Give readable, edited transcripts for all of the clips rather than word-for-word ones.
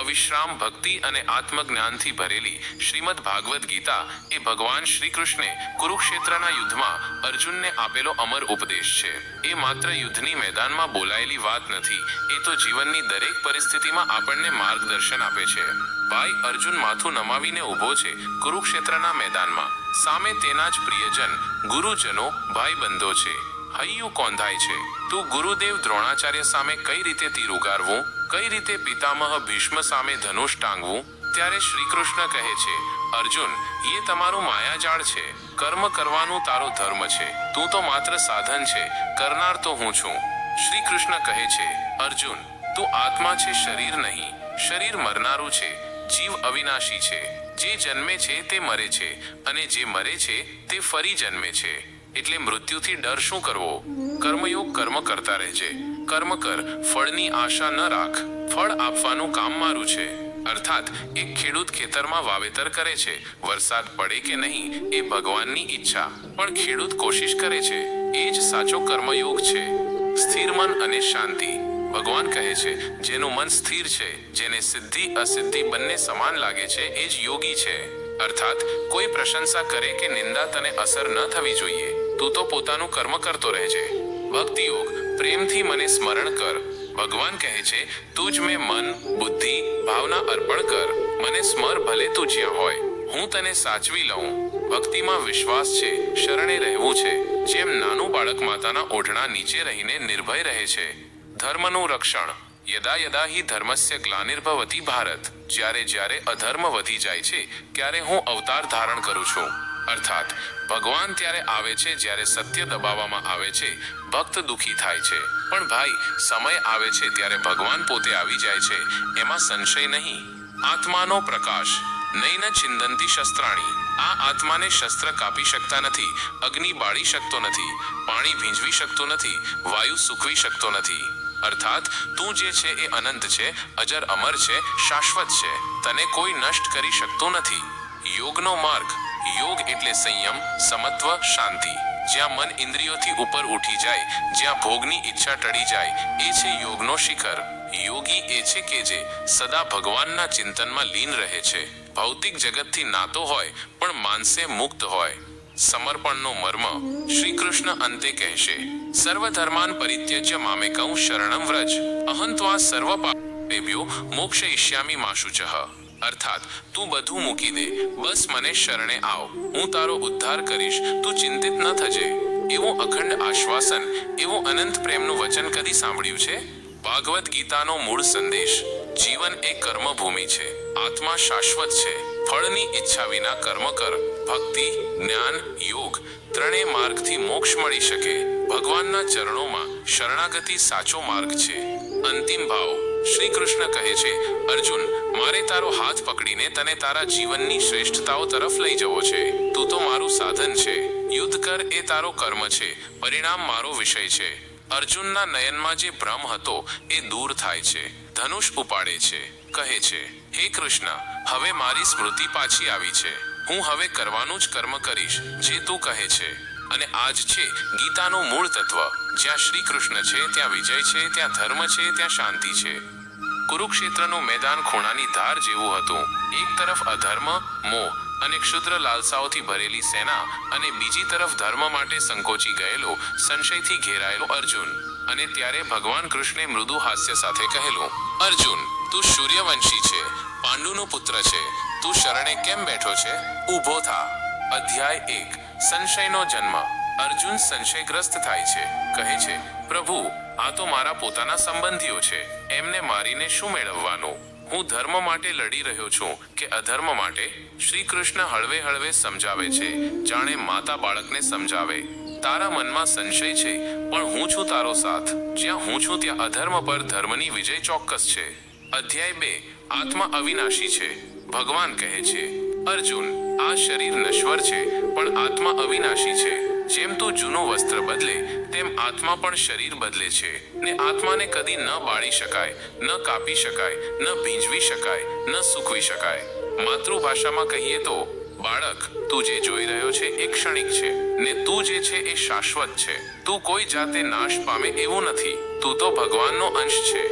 અવિશ્રામ ભક્તિ અને આત્મજ્ઞાનથી ભરેલી શ્રીમદ ભાગવત ગીતા એ ભગવાન શ્રી કૃષ્ણે કુરુક્ષેત્રના યુદ્ધમાં અર્જુનને આપેલો અમર ઉપદેશ છે. એ માત્ર યુદ્ધની મેદાનમાં બોલાયેલી વાત નથી, એ તો જીવનની દરેક પરિસ્થિતિમાં આપણને માર્ગદર્શન આપે છે. ભાઈ અર્જુન માથું નમાવીને ઊભો છે કુરુક્ષેત્રના મેદાનમાં. સામે તેના જ પ્રિયજન ગુરુજનો ભાઈબંધો છે. હૈયું કોંધાય છે. તું ગુરુદેવ દ્રોણાચાર્ય સામે કઈ રીતે તીર ઉગારવું, કઈ રીતે પિતામહ ભીષ્મ સામે ધનુષ ટાંગવું? ત્યારે શ્રી કૃષ્ણ કહે છે, અર્જુન, એ તમારું માયાજાળ છે. કર્મ કરવાનું તારો ધર્મ છે. તું તો માત્ર સાધન છે, કરનાર તો હું છું. શ્રી કૃષ્ણ કહે છે, અર્જુન, તું આત્મા છે, શરીર નહીં. શરીર મરનારું છે, જીવ અવિનાશી છે. જે જન્મે છે તે મરે છે, અને જે મરે છે તે ફરી જન્મે છે. એટલે મૃત્યુથી ડર શું કરવો? કર્મયોગ કર્મ કરતા રહેજે. કર્મ કર, ફળની આશા ન રાખ. ફળ આપવાનું કામ મારું છે. અર્થાત એક ખેડૂત ખેતરમાં વાવેતર કરે છે. વરસાદ પડે કે નહીં એ ભગવાનની ઈચ્છા, પણ ખેડૂત કોશિશ કરે છે. એ જ સાચો કર્મયોગ છે. સ્થિર મન અને શાંતિ. ભગવાન કહે છે, જેનું મન સ્થિર છે, જેને સિદ્ધિ અસિદ્ધિ બંને સમાન લાગે છે, એ જ યોગી છે. અર્થાત કોઈ પ્રશંસા કરે કે નિંદા તને અસર ન થવી જોઈએ. તું તો પોતાનું કર્મ કરતો રહેજે. ભક્તિ યોગ. પ્રેમથી મને સ્મરણ કર. ભગવાન કહે છે, તું જ મેં મન બુદ્ધિ ભાવના અર્પણ કર. મને સ્મર ભલે તું જ્યાં હોય, હું તને સાચવી લઉં. ભક્તિમાં વિશ્વાસ છે, શરણે રહેવું છે. જેમ નાનું બાળક માતાના ઓઢણા નીચે રહીને નિર્ભય રહે છે. ધર્મનું રક્ષણ. યદા યદા હિ ધર્મસ્ય ગ્લાનિર્ભવતિ ભારત. જ્યારે જ્યારે અધર્મ વધી જાય છે, ત્યારે હું અવતાર ધારણ કરું છું. અર્થાત ભગવાન ત્યારે આવે છે જ્યારે સત્ય દબાવવામાં આવે છે, ભક્ત દુઃખી થાય છે. પણ ભાઈ, સમય આવે છે ત્યારે ભગવાન પોતે આવી જાય છે, એમાં સંશય નહીં. આત્માનો પ્રકાશ. નૈન છિંદંતી શસ્ત્રાણી. આ આત્માને શસ્ત્ર કાપી શકતા નથી, અગ્નિ બાળી શકતો નથી, પાણી ભીંજવી શકતું નથી, વાયુ સૂકવી શકતો નથી. અર્થાત તું જે છે એ અનંત છે, અજર અમર છે, શાશ્વત છે. તને કોઈ નષ્ટ કરી શકતું નથી. યોગનો માર્ગ. યોગ એટલે સંયમ, સમત્વ, શાંતિ. જ્યાં મન ઇન્દ્રિયોથી ઉપર ઉઠી જાય, જ્યાં ભોગની ઈચ્છા ટળી જાય, એ છે યોગનો શિખર. યોગી એ છે કે જે સદા ભગવાનના ચિંતનમાં લીન રહે છે. ભૌતિક જગતથી નાતો હોય પણ માનસે મુક્ત હોય. સમર્પણનો મર્મ. શ્રી કૃષ્ણ અંતે કહેશે, સર્વધર્માન પરિત્યજ્ય મામેકં શરણં વ્રજ. અહં ત્વા સર્વ પાપેભ્યો મોક્ષયિષ્યામિ મા શુચઃ. અર્થાત તું બધું મૂકી દે, બસ મને શરણે આવ, હું તારો ઉદ્ધાર કરીશ, તું ચિંતિત ન થજે. એવું અખંડ આશ્વાસન, એવું અનંત પ્રેમનું વચન કદી સાંભળ્યું છે? ભાગવત ગીતાનો મૂળ સંદેશ. જીવન એ કર્મભૂમિ છે. આત્મા શાશ્વત છે. ફળની ઈચ્છા વિના કર્મ કર. ભક્તિ, જ્ઞાન, યોગ ત્રણેય માર્ગથી મોક્ષ મળી શકે. ભગવાનના ચરણોમાં શરણાગતિ સાચો માર્ગ છે. અંતિમ ભાવ. શ્રી કૃષ્ણ કહે છે, અર્જુન, મારે તારો હાથ પકડીને તને તારા જીવનની શ્રેષ્ઠતાઓ તરફ લઈ જવો છે. તું તો મારું સાધન છે. યુદ્ધ કર એ તારો કર્મ છે, પરિણામ મારો વિષય છે. અર્જુનના નયનમાં જે ભ્રમ હતો એ દૂર થાય છે. ધનુષ ઉપાડે છે, કહે છે, હે કૃષ્ણ, હવે મારી સ્મૃતિ પાછી આવી છે. હું હવે કરવાનું જ કર્મ કરીશ જે તું કહે છે. અને આ જ છે ગીતાનું મૂળ તત્વ. જ્યાં શ્રી કૃષ્ણ છે ત્યાં વિજય છે, ત્યાં ધર્મ છે, ત્યાં શાંતિ છે. કુરુક્ષેત્રનું મેદાન ખૂણાની ધાર જેવું હતું. એક તરફ અધર્મ, મોહ અને ક્ષુદ્ર લાલસાઓથી ભરેલી સેના, અને બીજી તરફ ધર્મ માટે સંકોચી ગયેલો, સંશયથી ઘેરાયેલો અર્જુન. અને ત્યારે ભગવાન કૃષ્ણે મૃદુ હાસ્ય સાથે કહેલું, અર્જુન, તું સૂર્યવંશી છે, પાંડુનો પુત્ર છે. તું શરણે કેમ બેઠો છે? ઊભો થા. અધ્યાય 1. સંશયનો જન્મ. અર્જુન સંશયગ્રસ્ત થાય છે. કહે છે, પ્રભુ, આ તો મારા પોતાના સંબંધીઓ છે. એમને મારીને શું મેળવવાનું? હું ધર્મ માટે લડી રહ્યો છું કે અધર્મ માટે? શ્રી કૃષ્ણ હળવે હળવે સમજાવે છે, જાણે માતા બાળકને સમજાવે. તારા મનમાં સંશય છે, પણ હું છું તારો સાથ. જ્યાં હું છું ત્યાં અધર્મ પર ધર્મની વિજય ચોક્કસ છે. અધ્યાય 2. આત્મા અવિનાશી છે. ભગવાન કહે છે, અર્જુન, આ શરીર નશ્વર છે, પણ આત્મા અવિનાશી છે. જેમ તું જૂનું વસ્ત્ર બદલે, તેમ આત્મા પણ શરીર બદલે છે. ને આત્માને કદી ન બાળી શકાય, ન કાપી શકાય, ન ભીંજવી શકાય, ન સૂકવી શકાય. માતૃભાષામાં કહીએ તો, બાળક, તું જે જોઈ રહ્યો છે એ ક્ષણિક છે, ને તું જે છે એ શાશ્વત છે. તું કોઈ જાતે નાશ પામે એવું નથી. તું તો ભગવાનનો અંશ છે.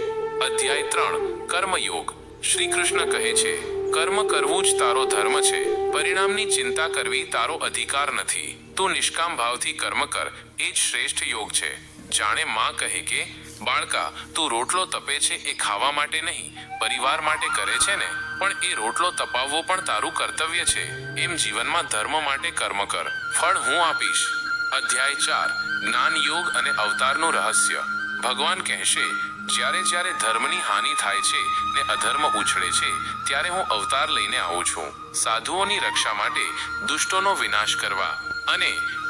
અધ્યાય 3. કર્મયોગ. શ્રી કૃષ્ણ કહે છે, કર્મ કરવું જ તારો ધર્મ છે, પરિણામની ચિંતા કરવી તારો અધિકાર નથી. તું નિષ્કામ ભાવથી કર્મ કર, એ જ શ્રેષ્ઠ યોગ છે. જાણે માં કહે કે, બાળકા, તું રોટલો તપે છે એ ખાવા માટે નહીં, પરિવાર માટે કરે છે ને, પણ એ રોટલો તપાવવો પણ તારું કર્તવ્ય છે. એમ જીવનમાં ધર્મ માટે કર્મ કર, ફળ હું આપીશ. અધ્યાય 4, જ્ઞાન યોગ અને અવતારનું રહસ્ય. ભગવાન કહેશે, જ્યારે જ્યારે ધર્મની હાનિ થાય છે ને અધર્મ ઉછળે છે, ત્યારે હું અવતાર લઈને આવું છું, સાધુઓની રક્ષા માટે, દુષ્ટોનો વિનાશ કરવા. અને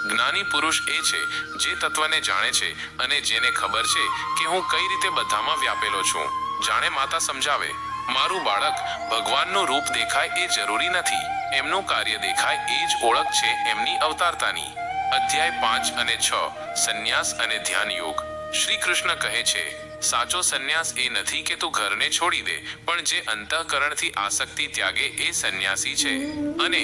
જ્ઞાની પુરુષ એ છે જે તત્વને જાણે છે અને જેને ખબર છે કે હું કઈ રીતે બધામાં વ્યાપેલો છું. જાણે માતા સમજાવે, મારું બાળક ભગવાનનું રૂપ દેખાય એ જરૂરી નથી, એમનું કાર્ય દેખાય એ જ ઓળખ છે એમની અવતારતાની. અધ્યાય 5 અને 6, સંન્યાસ અને ધ્યાન યોગ. શ્રી કૃષ્ણ કહે છે, સાચો સંન્યાસ એ નથી કે તું ઘરને છોડી દે, પણ જે અંતઃકરણથી આસક્તિ ત્યાગે એ સંન્યાસી છે. અને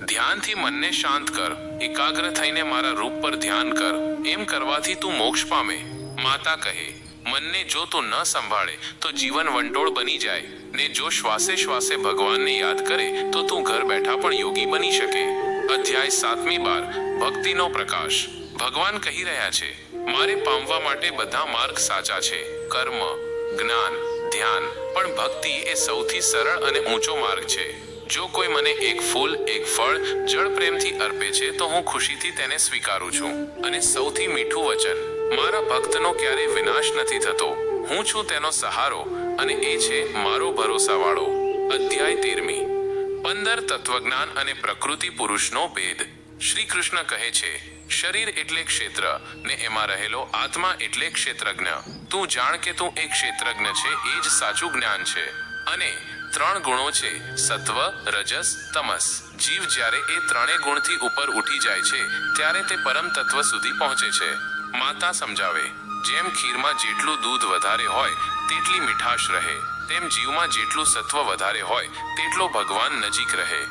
ધ્યાનથી મનને શાંત કર, એકાગ્ર થઈને મારા રૂપ પર ધ્યાન કર. એમ કરવાથી તું મોક્ષ પામે. માતા કહે, મનને જો તું ન સંભાળે તો જીવન વંટોળ બની જાય, ને જો શ્વાસે શ્વાસે ભગવાનને યાદ કરે તો તું ઘર બેઠા પણ યોગી બની શકે. અધ્યાય 7-12, ભક્તિનો પ્રકાશ. ભગવાન કહી રહ્યા છે, મારે પામવા માટે બધા માર્ગ સાચા છે, કર્મ, જ્ઞાન, ધ્યાન, પણ ભક્તિ એ સૌથી સરળ અને ઊંચો માર્ગ છે. જો કોઈ મને એક ફૂલ, એક ફળ, જળ પ્રેમથી અર્પે છે તો હું ખુશીથી તેને સ્વીકારું છું. અને સૌથી મીઠું વચન, મારા ભક્તનો ક્યારેય વિનાશ નથી થતો, હું છું તેનો સહારો, અને એ છે મારો ભરોસાવાળો. અધ્યાય 13, 15, તત્વજ્ઞાન અને પ્રકૃતિ પુરુષનો ભેદ. શ્રી કૃષ્ણ કહે છે, શરીર એટલે ક્ષેત્ર, ને એમાં રહેલો આત્મા એટલે ક્ષેત્રજ્ઞ. તું જાણ કે તું એક ક્ષેત્રજ્ઞ છે, એ જ સાચું જ્ઞાન છે. અને 3 ગુણો છે, સત્વ, રજસ, તમસ. જીવ જ્યારે એ 3 ગુણથી ઉપર ઉઠી જાય છે ત્યારે તે પરમ તત્વ સુધી પહોંચે છે. માતા સમજાવે, જેમ ખીરમાં જેટલું દૂધ વધારે હોય તેટલી મીઠાશ રહે, તેમ જીવમાં જેટલું સત્વ વધારે હોય તેટલો ભગવાન નજીક રહે.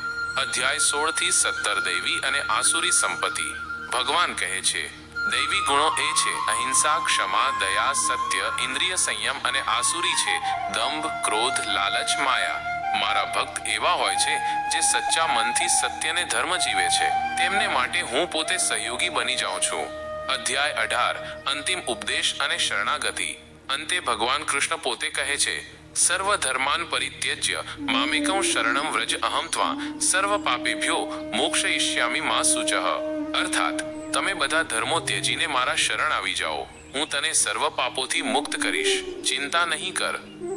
અધ્યાય 16-17, દૈવી અને આસુરી સંપત્તિ. ભગવાન કહે છે, દૈવી ગુણો એ છે અહિંસા, ક્ષમા, દયા, સત્ય, ઇન્દ્રિય સંયમ, અને આસુરી છે દંભ, ક્રોધ, લાલચ, માયા. મારા ભક્ત એવા હોય છે જે સચ્ચા મનથી સત્યને ધર્મ જીવે છે, તેમને માટે હું પોતે સહયોગી બની જાઉં છું. અધ્યાય 18, અંતિમ ઉપદેશ અને શરણાગતિ. અંતે ભગવાન કૃષ્ણ પોતે કહે છે, સર્વ ધર્માન પરિત્યજ્ય મામેકં શરણમ વ્રજ અહમ ત્વા સર્વ પાપેભ્યો મોક્ષયિષ્યામિ મા શુચઃ. અર્થાત, તમે બધા ધર્મો ત્યજીને મારા શરણ આવી જાઓ, હું તને સર્વ પાપોથી મુક્ત કરીશ, ચિંતા નહીં કર.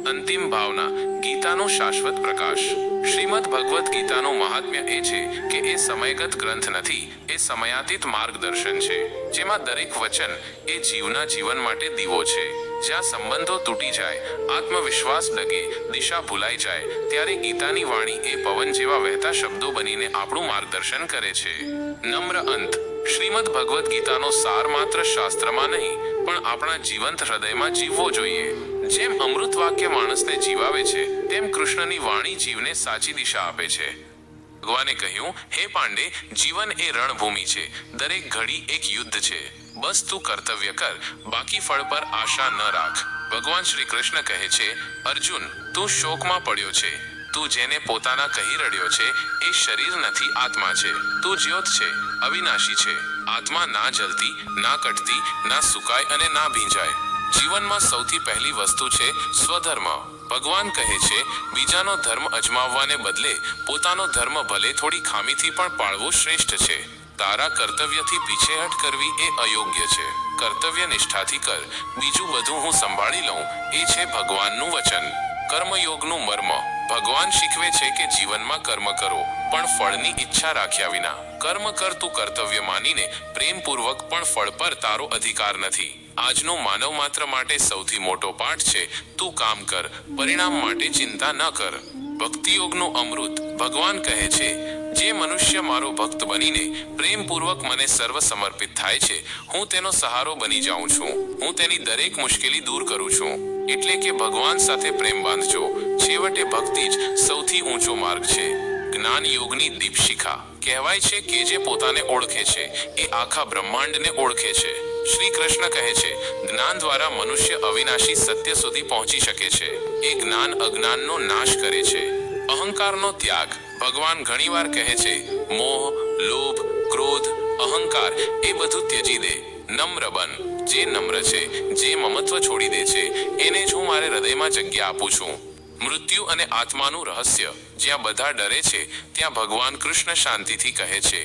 અંતિમ ભાવના, ગીતાનો શાશ્વત પ્રકાશ. શ્રીમદ ભગવદ્ ગીતાનું મહાત્મ્ય એ છે કે એ સમયગત ગ્રંથ નથી, એ સમયાતીત માર્ગદર્શન છે, જેમાં દરેક વચન એ જીવના જીવન માટે દીવો છે. જ્યાં સંબંધો તૂટી જાય, આત્મવિશ્વાસ ડગે, દિશા ભૂલાઈ જાય, ત્યારે ગીતાની વાણી એ પવન જેવા વહેતા શબ્દો બનીને આપણું માર્ગદર્શન કરે છે. નમ્ર અંત. શ્રીમદ ભગવદ્ ગીતાનો સાર માત્ર શાસ્ત્રમાં નહીં, પણ આપણા જીવંત હૃદયમાં જીવવો જોઈએ. જેમ અમૃત વાક્ય માણસને જીવાવે છે, તેમ કૃષ્ણની વાણી જીવને સાચી દિશા આપે છે. ભગવાને કહ્યું, હે પાંડે, જીવન એ રણભૂમિ છે, દરેક ઘડી એક યુદ્ધ છે. બસ તું કર્તવ્ય કર, બાકી ફળ પર આશા ન રાખ. ભગવાન શ્રી કૃષ્ણ કહે છે, અર્જુન, તું શોકમાં પડ્યો છે, તું જેને પોતાના કહી રડ્યો છે એ શરીર નથી, આત્મા છે. તું જ્યોત છે, અવિનાશી છે. આત્મા ના જલતી, ના કટતી, ના સુકાય અને ના ભીંજાય. જીવનમાં સૌથી પહેલી વસ્તુ છે સ્વધર્મ. ભગવાન કહે છે, બીજાનો ધર્મ અજમાવવાને બદલે પોતાનો ધર્મ ભલે થોડી ખામીથી પણ પાળવો શ્રેષ્ઠ છે. તારા કર્તવ્યથી પીછેહટ કરવી એ અયોગ્ય છે. કર્તવ્ય નિષ્ઠાથી કર, બીજું બધું હું સંભાળી લઉં, એ છે ભગવાનનું વચન. કર્મયોગનું મર્મ. ભગવાન શીખવે છે કે જીવનમાં કર્મ કરો, પણ ફળની ઈચ્છા રાખ્યા વિના. કર્મ કર તું કર્તવ્ય માનીને, પ્રેમપૂર્વક, પણ ફળ પર તારો અધિકાર નથી. આજનો માનવ માત્ર માટે સૌથી મોટો પાઠ છે, તું કામ કર, પરિણામ માટે ચિંતા ન કર. ભક્તિયોગનું અમૃત. ભગવાન કહે છે, જે મનુષ્ય મારો ભક્ત બનીને પ્રેમપૂર્વક મને સર્વ સમર્પિત થાય છે, હું તેનો સહારો બની જાઉં છું, હું તેની દરેક મુશ્કેલી દૂર કરું છું. એટલે કે ભગવાન સાથે પ્રેમ બાંધજો. છેવટે ભક્તિ જ સૌથી ઊંચો માર્ગ છે. જ્ઞાન યોગની દીપશિખા. કહેવાય છે કે જે પોતાને ઓળખે છે એ આખા બ્રહ્માંડને ઓળખે છે. શ્રી કૃષ્ણ કહે છે, જ્ઞાન દ્વારા મનુષ્ય અવિનાશી સત્ય સુધી પહોંચી શકે છે. એ જ્ઞાન અજ્ઞાનનો નાશ કરે છે. અહંકારનો ત્યાગ. ભગવાન ઘણીવાર કહે છે, મોહ, લોભ, ક્રોધ, અહંકાર એ બધું ત્યજી દે. નમ્ર બન. જે નમ્ર છે, જે મમત્વ છોડી દે છે, એને જ હું મારે હૃદયમાં જગ્યા આપું છું. મૃત્યુ અને આત્માનું રહસ્ય. જ્યાં બધા ડરે છે ત્યાં ભગવાન કૃષ્ણ શાંતિથી કહે છે,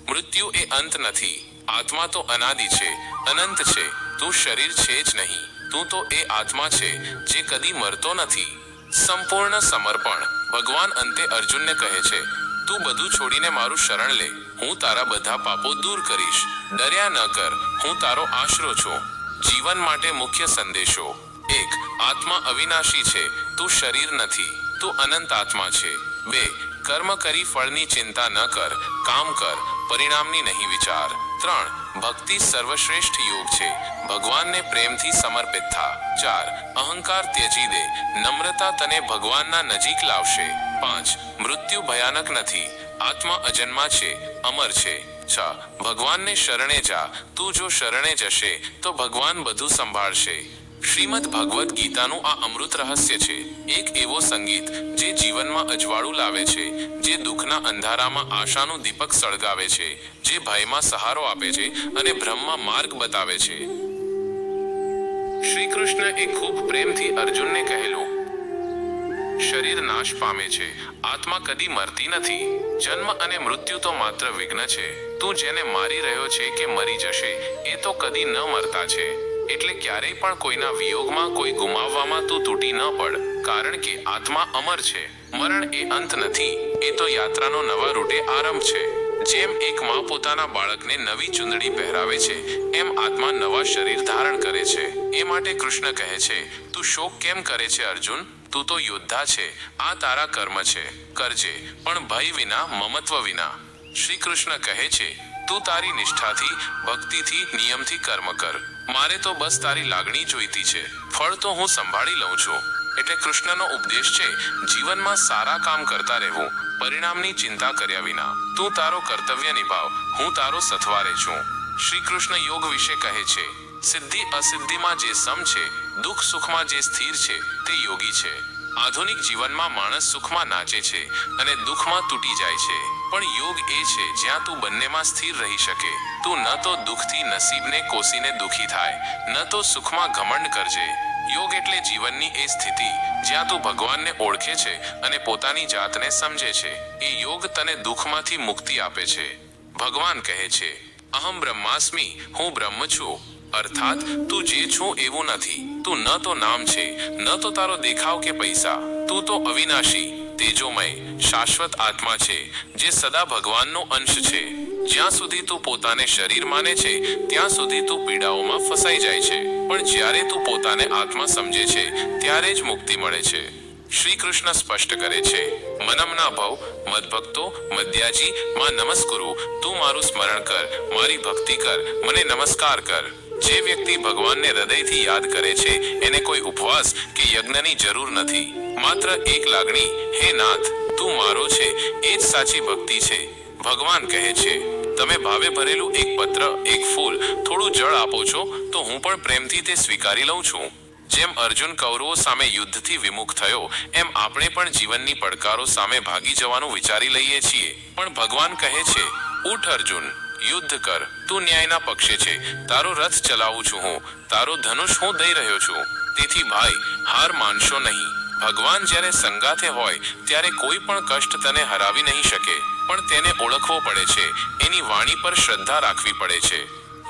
મૃત્યુ એ અંત નથી. આત્મા તો અનાદિ છે, અનંત છે. તું શરીર છે જ નહીં, તું તો એ આત્મા છે જે કદી મરતો નથી. સંપૂર્ણ સમર્પણ. ભગવાન અંતે અર્જુનને કહે છે, તું બધું છોડીને મારું શરણ લે. હું તારા બધા પાપો દૂર કરીશ. ડર્યા ન કર, હું તારો આશરો છું. જીવન માટે મુખ્ય સંદેશો. 1. આત્મા અવિનાશી છે, તું શરીર નથી, તું અનંત આત્મા છે. 2. કર્મ કરી ફળની ચિંતા ન કર, કામ કર, પરિણામની નહીં વિચાર. 3. ભક્તિ સર્વશ્રેષ્ઠ યોગ છે, ભગવાનને પ્રેમથી સમર્પિત થા. 4. અહંકાર ત્યજી દે, નમ્રતા તને ભગવાનના નજીક લાવશે. 5. મૃત્યુ ભયાનક નથી, આત્મા અજન્મા છે, અમર છે. 6. ભગવાનને શરણે જા, તું જો શરણે જશે તો ભગવાન બધું સંભાળશે. શ્રીમદ ભાગવત ગીતાનું આ અમૃત રહસ્ય છે. એક એવો સંગીત જે જીવનમાં અજવાળું લાવે છે, જે દુઃખના અંધારામાં આશાનું દીપક સળગાવે છે, જે ભયમાં સહારો આપે છે અને બ્રહ્મમાં માર્ગ બતાવે છે. શ્રી કૃષ્ણ એ ખૂબ પ્રેમથી અર્જુનને કહેલું, શરીર નાશ પામે છે, આત્મા કદી મરતી નથી. જન્મ અને મૃત્યુ તો માત્ર વિઘ્ન છે. તું જેને મારી રહ્યો છે કે મરી જશે, એ તો કદી ન મરતા છે. એટલે ક્યારેય પણ કોઈના વિયોગમાં, કોઈ ગુમાવવામાં તું તૂટી ન પડ, કારણ કે આત્મા અમર છે. મરણ એ અંત નથી, એ તો યાત્રાનો નવા રૂટે આરંભ છે. જેમ એક માં પોતાના બાળકને નવી ચૂંદડી પહેરાવે છે, એમ આત્મા નવા શરીર ધારણ કરે છે. એ માટે કૃષ્ણ કહે છે, તું શોક કેમ કરે છે અર્જુન? તું તો યોદ્ધા છે, આ તારા કર્મ છે, કરજે, પણ ભય વિના, મમત્વ વિના. શ્રી કૃષ્ણ કહે છે, તું તારી નિષ્ઠાથી, ભક્તિથી, નિયમથી કર્મ કર. મારે તો બસ તારી લાગણી જોઈતી છે, ફળ તો હું સંભાળી લઉં છું. એટલે કૃષ્ણનો ઉપદેશ છે, જીવનમાં સારા કામ કરતા રહેવું, પરિણામની ચિંતા કર્યા વિના. તું તારો કર્તવ્ય નિભાવ, હું તારો સથવારે છું. શ્રી કૃષ્ણ યોગ વિશે કહે છે, સિદ્ધિ અસિદ્ધિમાં જે સમ છે, દુઃખ સુખમાં જે સ્થિર છે, તે યોગી છે. આધુનિક જીવનમાં માણસ સુખમાં નાચે છે અને દુઃખમાં તૂટી જાય છે, પણ યોગ એ છે જ્યાં તું બંનેમાં સ્થિર રહી શકે. તું ન તો દુઃખથી નસીબને કોસીને દુઃખી થાય, ન તો સુખમાં ઘમંડ કરજે. યોગ એટલે જીવનની એ સ્થિતિ જ્યાં તું ભગવાનને ઓળખે છે અને પોતાની જાતને સમજે છે. એ યોગ તને દુઃખમાંથી મુક્તિ આપે છે. ભગવાન કહે છે, અહમ બ્રહ્માસ્મિ, હું બ્રહ્મ છું. અર્થાત તું જે છું એવું નથી. તું ન તો નામ છે, ન તો તારો દેખાવ કે પૈસા. તું તો અવિનાશી, તેજોમય, શાશ્વત આત્મા છે, જે સદા ભગવાનનો અંશ છે. જ્યાં સુધી તું પોતાને શરીર માને છે, ત્યાં સુધી તું પીડાઓમાં ફસાઈ જાય છે, પણ જ્યારે તું પોતાને આત્મા સમજે છે, ત્યારે જ મુક્તિ મળે છે. શ્રી કૃષ્ણ સ્પષ્ટ કરે છે, મનમના ભવ, મદભક્તો, મદ્યાજી, માં નમસ્કુરુ. તું મારું સ્મરણ કર, મારી ભક્તિ કર, મને નમસ્કાર કર. જે વ્યક્તિ ભગવાનને હૃદયથી યાદ કરે છે, એને કોઈ ઉપવાસ કે યજ્ઞની જરૂર નથી. માત્ર એક લાગણી, હે નાથ, તું મારો છે, એ જ સાચી ભક્તિ છે. ભગવાન કહે છે, તમે ભાવે ભરેલું એક પત્ર, એક ફૂલ, થોડું જળ આપો છો તો હું પણ પ્રેમથી તે સ્વીકારી લઉં છું. જેમ અર્જુન કૌરવો સામે યુદ્ધથી વિમુખ થયો, એમ આપણે પણ જીવનની પડકારો સામે ભાગી જવાનું વિચારી લઈએ છીએ. પણ ભગવાન કહે છે, ઉઠ અર્જુન, યુદ્ધ કર. તું ન્યાયના પક્ષે છે, તારો રથ ચલાવું છું હું, તારો ધનુષ હું દઈ રહ્યો છું. તેથી ભાઈ, હાર માનશો નહીં. ભગવાન જ્યારે સંગાથે હોય ત્યારે કોઈ પણ કષ્ટ તને હરાવી નહીં શકે, પણ તેને ઓળખવો પડે છે, એની વાણી પર શ્રદ્ધા રાખવી પડે છે.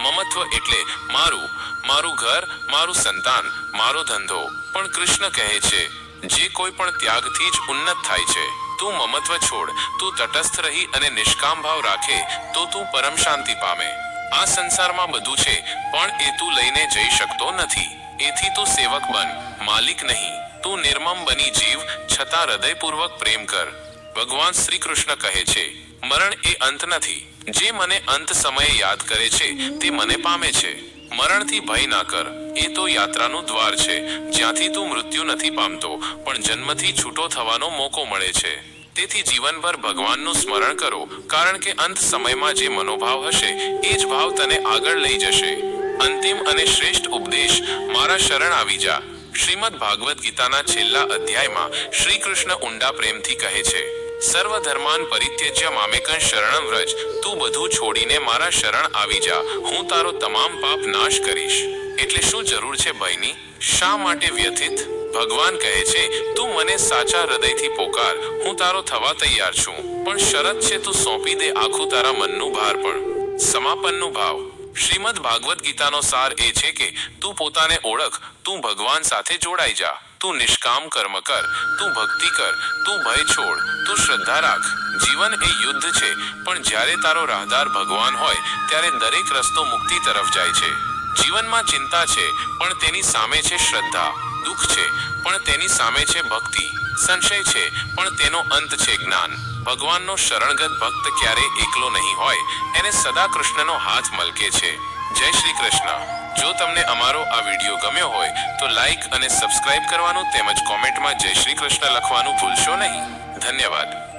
મમત્વ એટલે મારું, મારું ઘર, મારું સંતાન, મારો ધંધો. પણ કૃષ્ણ કહે છે, જે કોઈ પણ ત્યાગથી જ ઉન્નત થાય છે. તું મમત્વ છોડ, તું તટસ્થ રહી અને નિષ્કામ ભાવ રાખે તો તું પરમ શાંતિ પામે. આ સંસારમાં બધું છે, પણ એ તું લઈને જઈ શકતો નથી. એથી તું સેવક બન, માલિક નહીં. તું નિર્મમ બની જીવ, છતાં હૃદયપૂર્વક પ્રેમ કર. ભગવાન શ્રી કૃષ્ણ કહે છે, મરણ એ અંત નથી. જે મને અંત સમયે યાદ કરે છે, તે મને પામે છે. મરણથી ભય ના કર, એ તો યાત્રાનું દ્વાર છે, જ્યાંથી તું મૃત્યુ નથી પામતો, પણ જન્મથી છૂટો થવાનો મોકો મળે છે. તેથી જીવનભર ભગવાનનું સ્મરણ કરો, કારણ કે અંત સમયમાં જે મનોભાવ હશે, એ જ ભાવ તને આગળ લઈ જશે. અંતિમ અને શ્રેષ્ઠ ઉપદેશ, મારા શરણ આવી જા. શ્રીમદ ભાગવત ગીતાના છેલ્લા અધ્યાયમાં શ્રી કૃષ્ણ ઊંડા પ્રેમથી કહે છે, સર્વ ધર્માન પરિત્યજ્ય મામેકં શરણં વ્રજ, તું બધું છોડીને મારા શરણ આવી જા, હું તારો તમામ પાપ નાશ કરીશ. એટલે શું જરૂર છે ભયની? શા માટે વ્યથિત? ભગવાન કહે છે, તું મને સાચા હૃદયથી પોકાર, હું તારો થવા તૈયાર છું. પણ શરત છે, તું સોંપી દે આખું તારા મનનું ભાર પણ. સમાપનનું ભાવ. શ્રીમદ ભાગવત ગીતાનો સાર એ છે કે તું પોતાને ઓળખ, તું ભગવાન સાથે જોડાઈ જા, તું નિષ્કામ કર્મ કર, તું ભક્તિ કર, તું ભય છોડ, તું શ્રદ્ધા રાખ. જીવન એ યુદ્ધ છે, પણ જ્યારે તારો રાહદાર ભગવાન હોય ત્યારે દરેક રસ્તો મુક્તિ તરફ જાય છે. જીવનમાં ચિંતા છે, પણ તેની સામે છે શ્રદ્ધા. દુઃખ છે, પણ તેની સામે છે ભક્તિ. સંશય છે, પણ તેનો અંત છે જ્ઞાન. ભગવાનનો શરણગત ભક્ત ક્યારે એકલો નહીં હોય, એને સદા કૃષ્ણનો હાથ મલકે છે. જય શ્રી કૃષ્ણ. જો તમને અમારો આ વિડીયો ગમ્યો હોય તો લાઈક અને સબસ્ક્રાઇબ કરવાનું તેમજ કોમેન્ટમાં જય શ્રી કૃષ્ણ લખવાનું ભૂલશો નહીં. ધન્યવાદ.